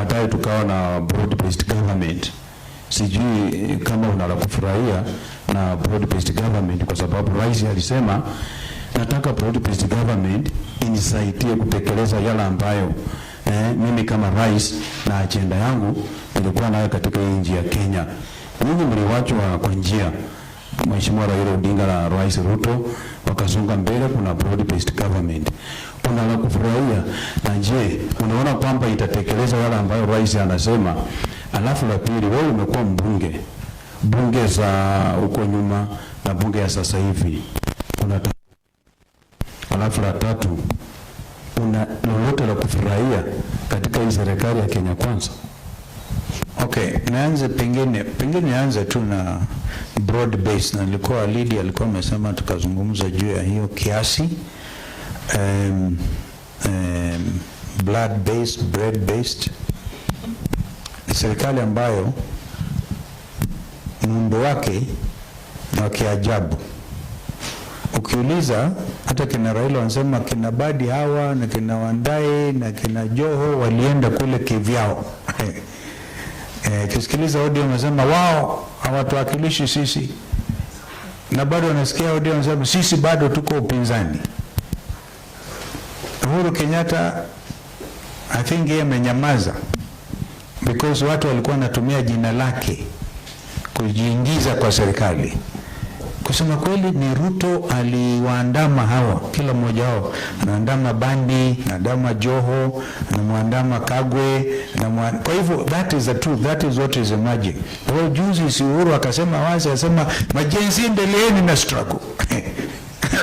baadaye tukawa na broad based government. Sijui kama unala kufurahia na broad based government, kwa sababu rais alisema nataka broad based government inisaidie kutekeleza yale ambayo mimi kama rais na agenda yangu nilikuwa nayo katika nchi ya Kenya. Nyinyi mliwachwa kwa njia. Mheshimiwa Raila Odinga na Rais Ruto wakasonga mbele, kuna broad based government. Unala kufurahia, na je, unaona kwamba itatekeleza yale ambayo rais anasema? Alafu la pili, wewe umekuwa bunge za uko nyuma na bunge ya sasa hivi. Alafu la tatu, una lolote la kufurahia katika hii serikali ya Kenya Kwanza? Okay, naanza pengine nianze tu na broad base, na nilikuwa Lydia alikuwa amesema tukazungumza juu ya hiyo kiasi. Blood based, bread based ni serikali ambayo muundo wake ni wa kiajabu. Ukiuliza hata kina Raila wanasema kina Badi hawa na kina Wandai na kina Joho walienda kule kivyao. Kisikiliza audio wanasema wao hawatuwakilishi sisi, na bado wanasikia audio wanasema sisi bado tuko upinzani. Uhuru Kenyatta I think yeye amenyamaza because watu walikuwa wanatumia jina lake kujiingiza kwa serikali. Kusema kweli ni Ruto aliwaandama hawa, kila mmoja wao anaandama Bandi, anaandama Joho, anamuandama Kagwe, kwa hivyo that is the truth, that is what is emerging. Kwa juzi si Uhuru akasema wazi, akasema majenzi endeleeni na struggle.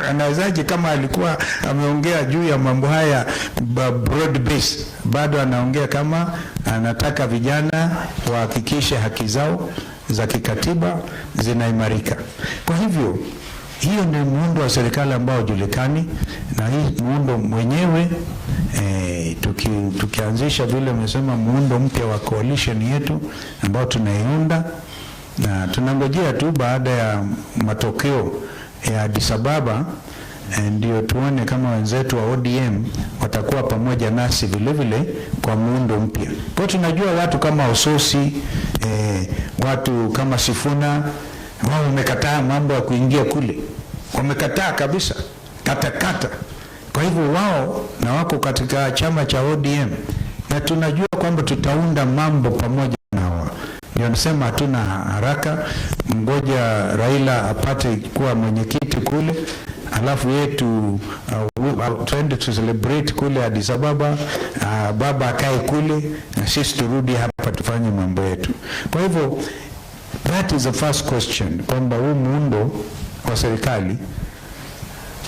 Anawezaje kama alikuwa ameongea juu ya mambo haya broad base, bado anaongea kama anataka vijana wahakikishe haki zao za kikatiba zinaimarika. Kwa hivyo hiyo ni muundo wa serikali ambao julikani, na hii muundo mwenyewe tukianzisha vile umesema muundo mpya wa coalition yetu ambao tunaiunda, na tunangojea tu baada ya matokeo ya Addis Ababa ndio tuone kama wenzetu wa ODM watakuwa pamoja nasi vile vile kwa muundo mpya. Kwa tunajua watu kama Ososi, watu kama Sifuna, wao wamekataa mambo ya kuingia kule. Wamekataa kabisa, kata. Kwa hivyo wao na wako katika chama cha ODM, na tunajua kwamba tutaunda mambo pamoja na wao. Ndio nasema hatuna haraka, ngoja Raila apate kuwa mwenyekiti kule, alafu yetu tuende to celebrate kule Addis Ababa, baba akae kule na sisi turudi hapa tufanye mambo yetu. Kwa hivyo that is the first question, kwamba huu muundo wa serikali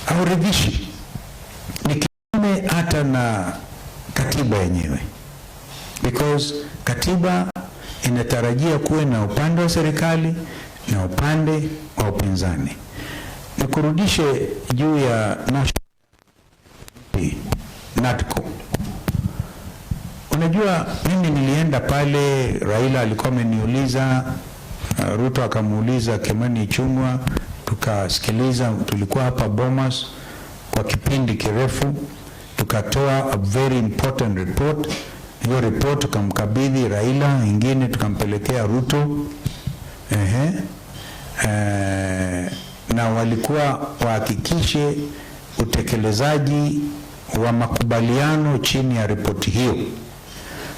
hauridhishi. Ni kinyume hata na katiba yenyewe, because katiba inatarajia kuwe na upande wa serikali na upande wa upinzani. Nikurudishe juu ya NADCO. Unajua mimi nilienda pale, Raila alikuwa ameniuliza, Ruto akamuuliza Kimani Ichung'wah, tukasikiliza, tulikuwa hapa Bomas kwa kipindi kirefu, tukatoa a very important report. Hiyo report tukamkabidhi Raila, ingine tukampelekea Ruto. Na walikuwa wahakikishe utekelezaji wa makubaliano chini ya ripoti hiyo.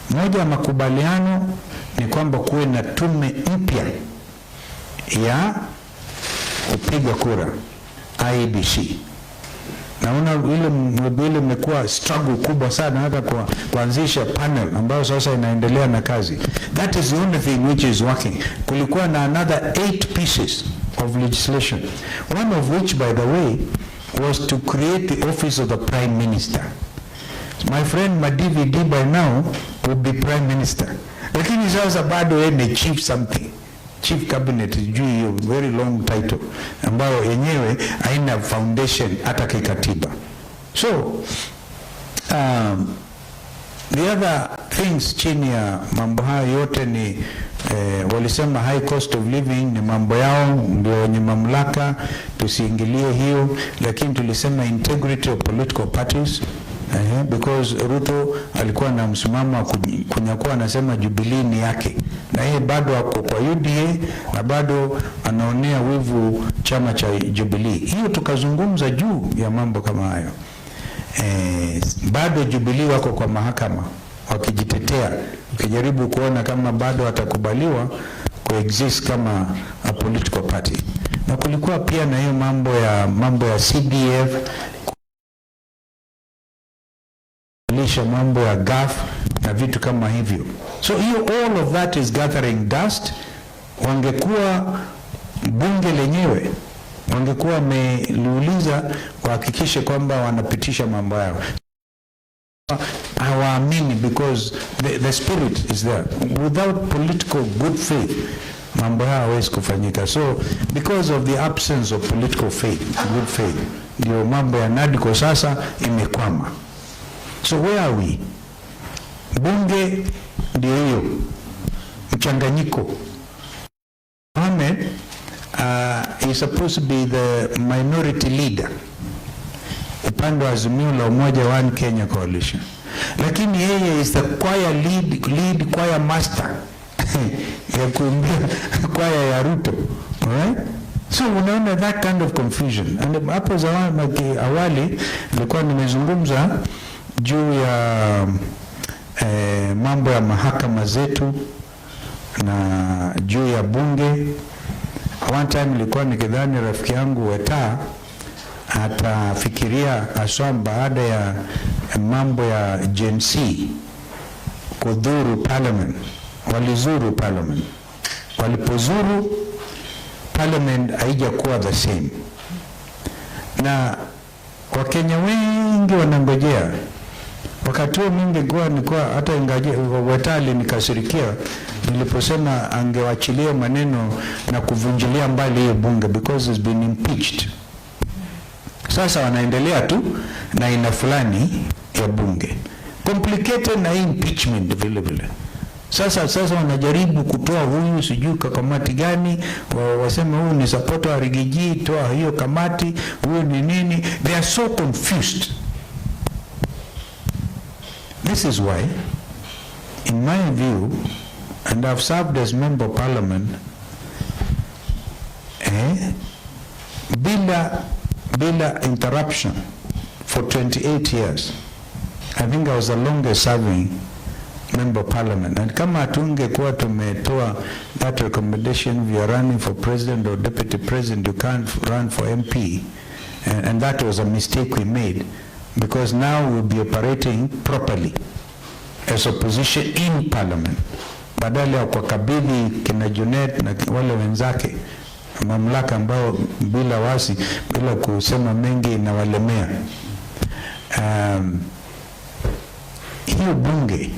Moja ya makubaliano ni kwamba kuwe na tume mpya ya kupiga kura, IEBC. Naona ile imekuwa struggle kubwa sana hata kuanzisha panel ambayo sasa inaendelea na kazi. That is the only thing which is working. Kulikuwa na another 8 pieces of legislation, one of which by the way was to create the office of the Prime Minister. My friend Madivi D by now would be Prime Minister, lakini sasa bado yeye ni chief something, chief cabinet, juu hiyo very long title ambayo yenyewe haina foundation hata kikatiba. So the other things chini ya mambo haya yote ni walisema high cost of living ni mambo yao, ndio wenye mamlaka, tusiingilie hiyo. Lakini tulisema integrity of political parties, Because Ruto alikuwa na msimamo wa kunyakua, anasema Jubilee ni yake, na yeye bado ako kwa UDA na bado anaonea wivu chama cha Jubilee. Hiyo tukazungumza juu ya mambo kama hayo. Bado Jubilee wako kwa mahakama wakijitetea, ukijaribu kuona kama bado watakubaliwa coexist kama a political party. Na kulikuwa pia na hiyo mambo ya CDF, mambo ya GAF na vitu kama hivyo. So hiyo all of that is gathering dust. Wangekuwa bunge lenyewe, wangekuwa wameliuliza kuhakikisha kwamba wanapitisha mambo yao. Hawaamini because the spirit is there. Without political good faith, mambo haya hawezi kufanyika. So because of the absence of political faith, good faith, ndio mambo ya NADCO sasa imekwama. So where are we? Bunge ndio hiyo mchanganyiko. Mohamed is supposed to be the minority leader upande wa Azimio la Umoja One Kenya Coalition, lakini yeye is the choir lead choir master ya kuimbia choir ya Ruto. Alright? So unaona that kind of confusion. And hapo awali nilikuwa nimezungumza juu ya mambo ya mahakama zetu na juu ya bunge. One time nilikuwa nikidhani rafiki yangu Weta atafikiria aswa baada ya mambo ya Gen Z kudhuru parliament. Walizuru parliament. Walipozuru parliament haijakuwa the same. Na Wakenya wengi wanangojea. Wakati huo mimi nilikuwa hata ingaje Wetali nikasirikia niliposema angewachilia maneno na kuvunjilia mbali hiyo bunge because it's been impeached. Sasa wanaendelea tu na aina fulani ya bunge. Complicated na impeachment vile vile. Sasa wanajaribu kutoa huyu sijui kamati gani, wasema huyu ni supporter wa Rigiji, toa hiyo kamati, huyu ni nini. They are so confused. This is why, in my view, and I've served as member of parliament, bila interruption for 28 years. I think I was the longest serving member of parliament. And kama hatungekuwa tumetoa that recommendation, if you are running for president or deputy president, you can't run for MP. And that was a mistake we made. Because now we'll be operating properly as opposition in parliament. Badala ya kukabidhi kina Junet na wale wenzake mamlaka ambao bila wasi, bila kusema mengi na walemea. Hiyo bunge,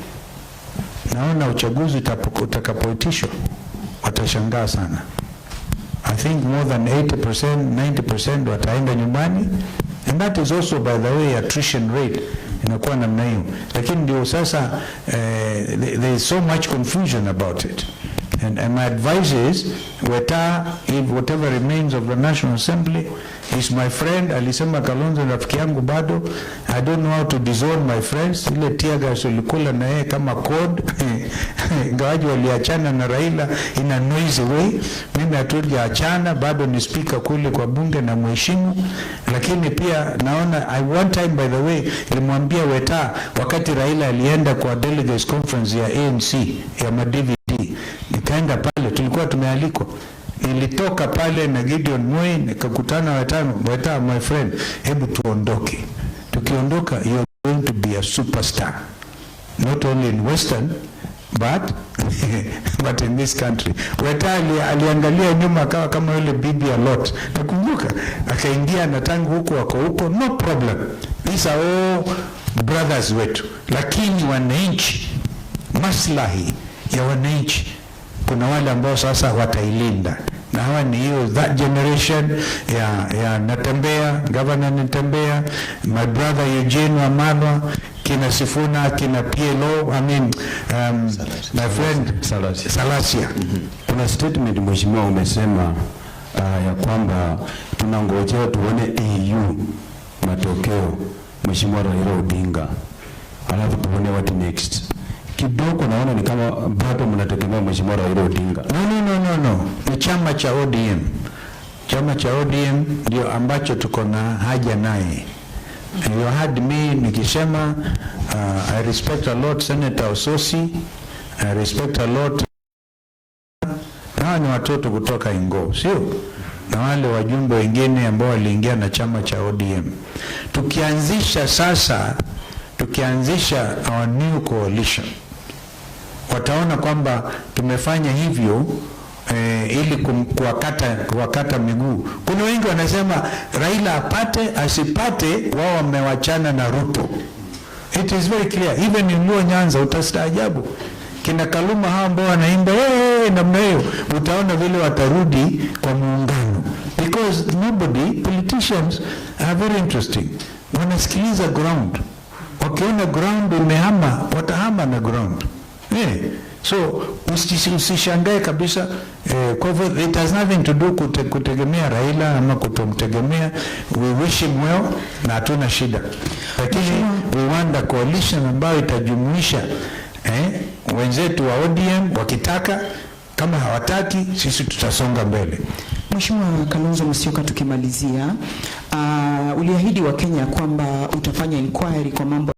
naona uchaguzi utakapoitishwa watashangaa sana. I think more than 80%, 90% wataenda nyumbani. And that is also, by the way, attrition rate inakuwa namna hiyo. Lakini ndio sasa there is so much confusion about it. And my advice is, Weta, if whatever remains of the National Assembly, is my friend. Alisema Kalonzo rafiki yangu bado. I don't know how to disown my friends. Ile tiaga ulikula na yeye kama code. Ingawaji waliachana na Raila in a noisy way. Mimi hatujaachana, bado ni speaker kule kwa bunge na mheshimu. Lakini pia naona, one time by the way, nilimwambia Weta wakati Raila alienda kwa delegates conference ya ANC ya ma-DVD. Nikaenda pale, tulikuwa tumealikwa. Nilitoka pale na Gideon Moi, nikakutana Weta, my friend, hebu tuondoke. Tukiondoka, you are going to be a superstar. Not only in Western, but in this country. Weta aliangalia nyuma akawa kama yule bibi a lot. Nakumbuka, akaingia na tangu huko, no problem. These are all brothers wetu. Lakini wananchi, maslahi ya wananchi, kuna wale ambao sasa watailinda. Na hawa ni hiyo, that generation ya Natembea, Governor Natembea, my brother Eugene Wamalwa, kina Sifuna, kina PLO, my friend Salasia. Kuna statement mheshimiwa umesema ya kwamba tunangojea tuone AU matokeo Mheshimiwa Raila Odinga, alafu tuone what next. Kidogo naona ni kama bado mnategemea Mheshimiwa Raila Odinga. No. Ni chama cha ODM. Chama cha ODM ndio ambacho tuko na haja naye. You heard me nikisema I respect a lot Senator Ososi, I respect a lot. Hawa ni watoto kutoka Ingo, sio? Na wale wajumbe wengine ambao waliingia na chama cha ODM. Tukianzisha our new coalition, wataona kwamba tumefanya hivyo ili kuwakata miguu. Kuna wengi wanasema Raila apate asipate, wao wamewachana na Ruto. It is very clear. Even in Luo Nyanza utastaajabu. Kina Kaluma hao ambao wanaimba namna hiyo, utaona vile watarudi kwa muungano. Because politicians are very interesting. Wanasikiliza ground. Wakiona ground umehama, watahama na ground. So usishangae kabisa. Kwa hivyo it has nothing to do kutegemea Raila ama kutomtegemea. We wish him well na hatuna shida. Lakini we want a coalition ambayo itajumuisha wenzetu wa ODM wakitaka, kama hawataki sisi tutasonga mbele. Mheshimiwa Kalonzo Musyoka, tukimalizia, uliahidi wa Kenya kwamba utafanya inquiry kwa mambo